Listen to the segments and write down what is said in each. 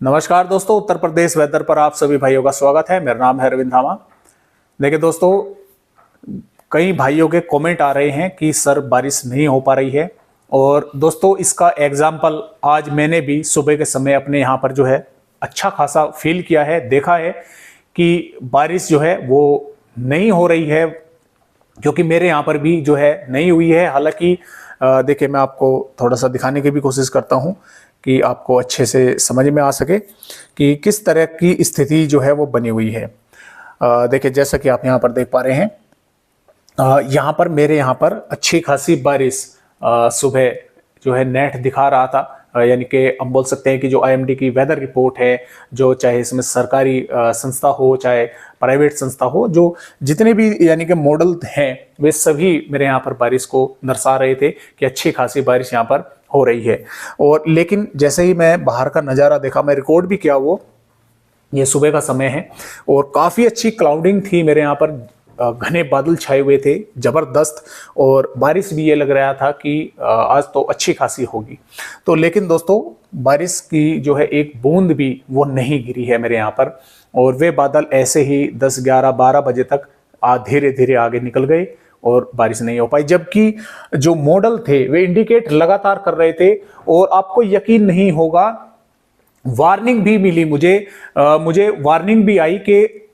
नमस्कार दोस्तों, उत्तर प्रदेश वेदर पर आप सभी भाइयों का स्वागत है। मेरा नाम है अरविंद धामा। देखिए दोस्तों, कई भाइयों के कमेंट आ रहे हैं कि सर बारिश नहीं हो पा रही है। और दोस्तों इसका एग्जाम्पल आज मैंने भी सुबह के समय अपने यहाँ पर जो है अच्छा खासा फील किया है, देखा है कि बारिश जो है वो नहीं हो रही है, क्योंकि मेरे यहाँ पर भी जो है नहीं हुई है। हालांकि देखिए, मैं आपको थोड़ा सा दिखाने की भी कोशिश करता हूँ कि आपको अच्छे से समझ में आ सके कि किस तरह की स्थिति जो है वो बनी हुई है। देखिए, जैसा कि आप यहाँ पर देख पा रहे हैं, यहाँ पर मेरे यहाँ पर अच्छी खासी बारिश सुबह जो है नेट दिखा रहा था। यानी कि हम बोल सकते हैं कि जो आईएमडी की वेदर रिपोर्ट है, जो चाहे इसमें सरकारी संस्था हो चाहे प्राइवेट संस्था हो, जो जितने भी यानी कि मॉडल हैं वे सभी मेरे यहाँ पर बारिश को दर्शा रहे थे कि अच्छी खासी बारिश यहाँ पर हो रही है। और लेकिन जैसे ही मैं बाहर का नज़ारा देखा, मैं रिकॉर्ड भी किया, वो ये सुबह का समय है और काफ़ी अच्छी क्लाउडिंग थी मेरे यहाँ पर। घने बादल छाए हुए थे जबरदस्त, और बारिश भी ये लग रहा था कि आज तो अच्छी खासी होगी। तो लेकिन दोस्तों, बारिश की जो है एक बूंद भी वो नहीं गिरी है मेरे यहाँ पर, और वे बादल ऐसे ही 10, 11, 12 बजे तक धीरे धीरे आगे निकल गए और बारिश नहीं हो पाई। जबकि जो मॉडल थे वे इंडिकेट लगातार कर रहे थे, और आपको यकीन नहीं होगा, वार्निंग भी मिली मुझे वार्निंग भी आई कि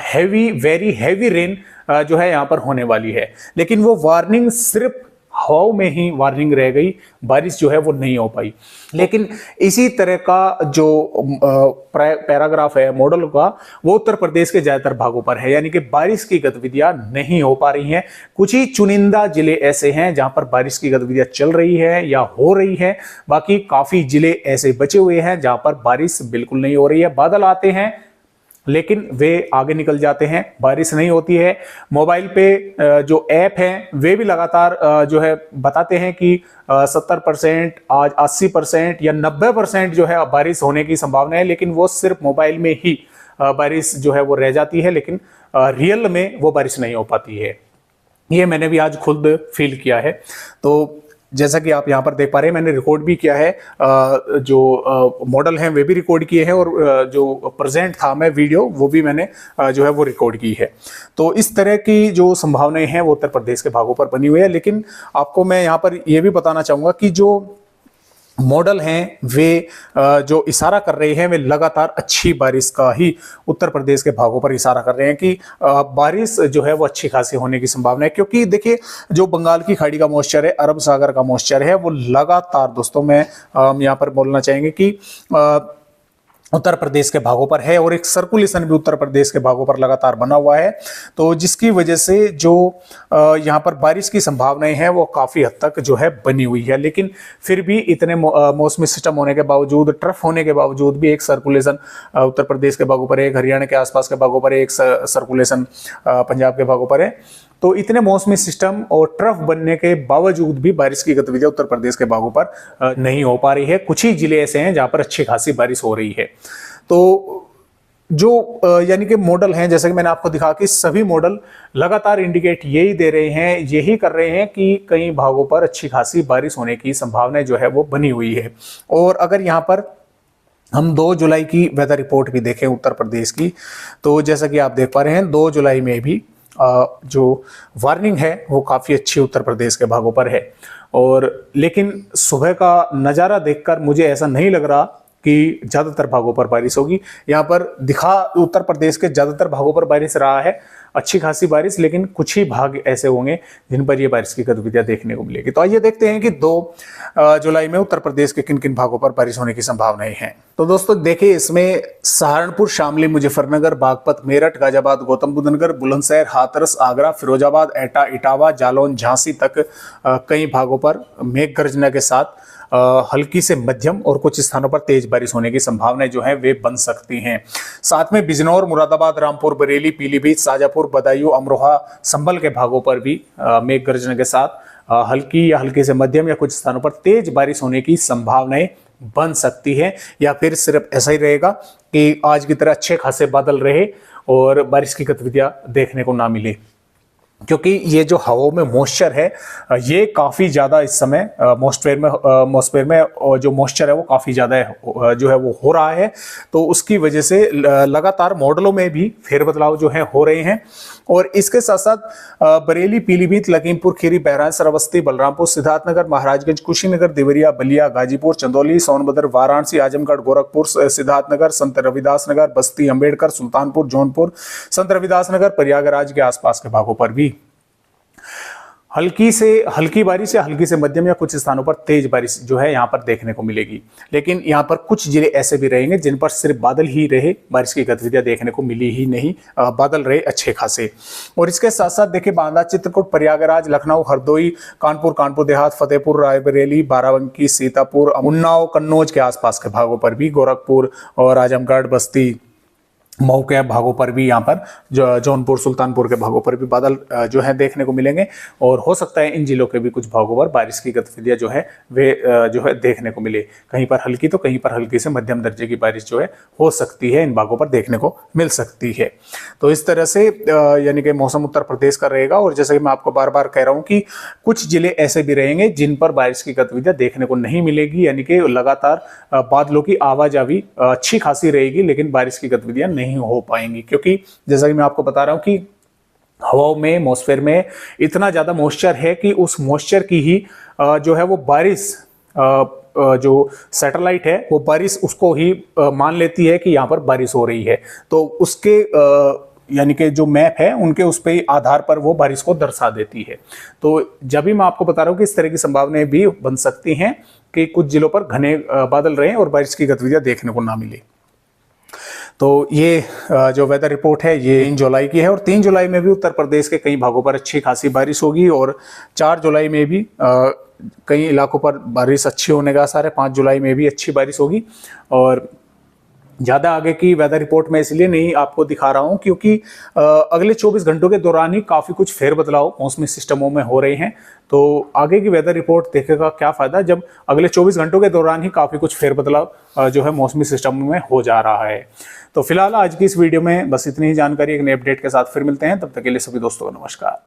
हैवी, वेरी हैवी रेन जो है यहाँ पर होने वाली है। लेकिन वो वार्निंग सिर्फ हवाओं में ही वार्निंग रह गई, बारिश जो है वो नहीं हो पाई। लेकिन इसी तरह का जो पैराग्राफ है मॉडल का, वो उत्तर प्रदेश के ज्यादातर भागों पर है। यानी कि बारिश की गतिविधियां नहीं हो पा रही हैं। कुछ ही चुनिंदा जिले ऐसे हैं जहां पर बारिश की गतिविधियां चल रही है या हो रही है। बाकी काफी जिले ऐसे बचे हुए हैं जहां पर बारिश बिल्कुल नहीं हो रही है। बादल आते हैं लेकिन वे आगे निकल जाते हैं, बारिश नहीं होती है। मोबाइल पे जो ऐप हैं वे भी लगातार जो है बताते हैं कि 70%, आज 80% या 90% जो है बारिश होने की संभावना है, लेकिन वो सिर्फ मोबाइल में ही बारिश जो है वो रह जाती है, लेकिन रियल में वो बारिश नहीं हो पाती है। ये मैंने भी आज खुद फील किया है। तो जैसा कि आप यहाँ पर देख पा रहे हैं, मैंने रिकॉर्ड भी किया है, जो मॉडल हैं वे भी रिकॉर्ड किए हैं, और जो प्रेजेंट था मैं वीडियो, वो भी मैंने जो है वो रिकॉर्ड की है। तो इस तरह की जो संभावनाएं हैं वो उत्तर प्रदेश के भागों पर बनी हुई है। लेकिन आपको मैं यहाँ पर ये भी बताना चाहूँगा कि जो मॉडल हैं वे जो इशारा कर रहे हैं, वे लगातार अच्छी बारिश का ही उत्तर प्रदेश के भागों पर इशारा कर रहे हैं कि बारिश जो है वो अच्छी खासी होने की संभावना है। क्योंकि देखिए, जो बंगाल की खाड़ी का मॉइस्चर है, अरब सागर का मॉइस्चर है, वो लगातार दोस्तों में यहाँ पर बोलना चाहेंगे कि उत्तर प्रदेश के भागों पर है, और एक सर्कुलेशन भी उत्तर प्रदेश के भागों पर लगातार बना हुआ है। तो जिसकी वजह से जो यहाँ पर बारिश की संभावनाएं हैं वो काफ़ी हद तक जो है बनी हुई है। लेकिन फिर भी इतने मौसमी सिस्टम होने के बावजूद, ट्रफ होने के बावजूद भी एक सर्कुलेशन उत्तर प्रदेश के भागों पर है, एक हरियाणा के आसपास के भागों पर है, एक सर्कुलेशन पंजाब के भागों पर है। तो इतने मौसमी सिस्टम और ट्रफ बनने के बावजूद भी बारिश की गतिविधियां उत्तर प्रदेश के भागों पर नहीं हो पा रही है। कुछ ही जिले ऐसे हैं जहां पर अच्छी खासी बारिश हो रही है। तो जो यानी कि मॉडल हैं, जैसे कि मैंने आपको दिखा कि सभी मॉडल लगातार इंडिकेट यही दे रहे हैं, यही कर रहे हैं कि कई भागों पर अच्छी खासी बारिश होने की संभावना जो है वो बनी हुई है। और अगर यहाँ पर हम 2 जुलाई की वेदर रिपोर्ट भी देखें उत्तर प्रदेश की, तो जैसा कि आप देख पा रहे हैं, 2 जुलाई में भी जो वार्निंग है वो काफ़ी अच्छी उत्तर प्रदेश के भागों पर है। और लेकिन सुबह का नज़ारा देखकर मुझे ऐसा नहीं लग रहा कि ज़्यादातर भागों पर बारिश होगी। यहाँ पर दिखा उत्तर प्रदेश के ज़्यादातर भागों पर बारिश रहा है, अच्छी खासी बारिश, लेकिन कुछ ही भाग ऐसे होंगे जिन पर ये बारिश की गतिविधियां देखने को मिलेगी। तो आइए देखते हैं कि 2 जुलाई में उत्तर प्रदेश के किन किन भागों पर बारिश होने की संभावनाएं हैं। तो दोस्तों देखिए, इसमें सहारनपुर, शामली, मुजफ्फरनगर, बागपत, मेरठ, गाजियाबाद, गौतम बुद्ध नगर, बुलंदशहर, हाथरस, आगरा, फिरोजाबाद, एटा, इटावा, जालौन, झांसी तक कई भागों पर मेघ गर्जना के साथ हल्की से मध्यम और कुछ स्थानों पर तेज बारिश होने की संभावनाएं जो है वे बन सकती हैं। साथ में बिजनौर, मुरादाबाद, रामपुर, बरेली, पीलीभीत, शाजापुर, बदायूं, अमरोहा, संभल के भागों पर भी मेघ गर्जन के साथ हल्की या हल्की से मध्यम या कुछ स्थानों पर तेज बारिश होने की संभावनाएं बन सकती है। या फिर सिर्फ ऐसा ही रहेगा कि आज की तरह अच्छे खासे बादल रहे और बारिश की गतिविधियां देखने को ना मिले। क्योंकि ये जो हवाओं में मॉइस्चर है ये काफ़ी ज़्यादा इस समय मॉस्फेयर में जो मॉइस्चर है वो काफ़ी ज़्यादा जो है वो हो रहा है। तो उसकी वजह से लगातार मॉडलों में भी फेरबदलाव जो है हो रहे हैं। और इसके साथ साथ बरेली, पीलीभीत, लखीमपुर खीरी, बहराइच, श्रावस्ती, बलरामपुर, सिद्धार्थनगर, महाराजगंज, कुशीनगर, देवरिया, बलिया, गाजीपुर, चंदौली, सोनभद्र, वाराणसी, आजमगढ़, गोरखपुर, सिद्धार्थनगर, संत रविदास नगर, बस्ती, अंबेडकर, सुल्तानपुर, जौनपुर, संत रविदास नगर, प्रयागराज के आसपास के भागों पर भी हल्की बारिश या हल्की से मध्यम या कुछ स्थानों पर तेज बारिश जो है यहाँ पर देखने को मिलेगी। लेकिन यहाँ पर कुछ जिले ऐसे भी रहेंगे जिन पर सिर्फ बादल ही रहे, बारिश की गतिविधियां देखने को मिली ही नहीं, बादल रहे अच्छे खासे। और इसके साथ साथ देखिए बांदा, चित्रकूट, प्रयागराज, लखनऊ, हरदोई, कानपुर देहात, फतेहपुर, रायबरेली, बाराबंकी, सीतापुर, उन्नाव, कन्नौज के आसपास के भागों पर भी, गोरखपुर और आजमगढ़, बस्ती, मऊ के भागों पर भी, यहाँ पर जौनपुर, सुल्तानपुर के भागों पर भी बादल जो है देखने को मिलेंगे। और हो सकता है इन जिलों के भी कुछ भागों पर बारिश की गतिविधियां जो है वे जो है देखने को मिले। कहीं पर हल्की तो कहीं पर हल्की से मध्यम दर्जे की बारिश जो है हो सकती है, इन भागों पर देखने को मिल सकती है। तो इस तरह से यानी कि मौसम उत्तर प्रदेश का रहेगा। और जैसे कि मैं आपको बार बार कह रहा हूँ कि कुछ जिले ऐसे भी रहेंगे जिन पर बारिश की गतिविधियां देखने को नहीं मिलेगी, यानी कि लगातार बादलों की आवाजावी अच्छी खासी रहेगी लेकिन बारिश की गतिविधियां नहीं हो पाएंगी। क्योंकि जैसा कि मैं आपको बता रहा हूं कि हवाओं में, एटमॉस्फेयर में इतना ज्यादा मॉइस्चर है कि उस मॉइस्चर की ही जो है वो बारिश, जो सैटेलाइट है वो बारिश उसको ही मान लेती है कि यहाँ पर बारिश हो रही है। तो उसके यानी कि जो मैप है उनके उस पे आधार पर वो बारिश को दर्शा देती है। तो जब भी मैं आपको बता रहा हूँ कि इस तरह की संभावनाएं भी बन सकती हैं कि कुछ जिलों पर घने बादल रहें और बारिश की गतिविधियां देखने को ना मिले। तो ये जो वेदर रिपोर्ट है ये 3 जुलाई की है। और 3 जुलाई में भी उत्तर प्रदेश के कई भागों पर अच्छी खासी बारिश होगी। और 4 जुलाई में भी कई इलाकों पर बारिश अच्छी होने का आसार है। 5 जुलाई में भी अच्छी बारिश होगी। और ज़्यादा आगे की वेदर रिपोर्ट में इसलिए नहीं आपको दिखा रहा हूं क्योंकि अगले 24 घंटों के दौरान ही काफ़ी कुछ फेरबदलाव मौसमी सिस्टमों में हो रहे हैं। तो आगे की वेदर रिपोर्ट देखेगा क्या फ़ायदा जब अगले 24 घंटों के दौरान ही काफ़ी कुछ फेरबदलाव जो है मौसमी सिस्टम में हो जा रहा है। तो फिलहाल आज की इस वीडियो में बस इतनी ही जानकारी। एक नए अपडेट के साथ फिर मिलते हैं, तब तक के लिए सभी दोस्तों को नमस्कार।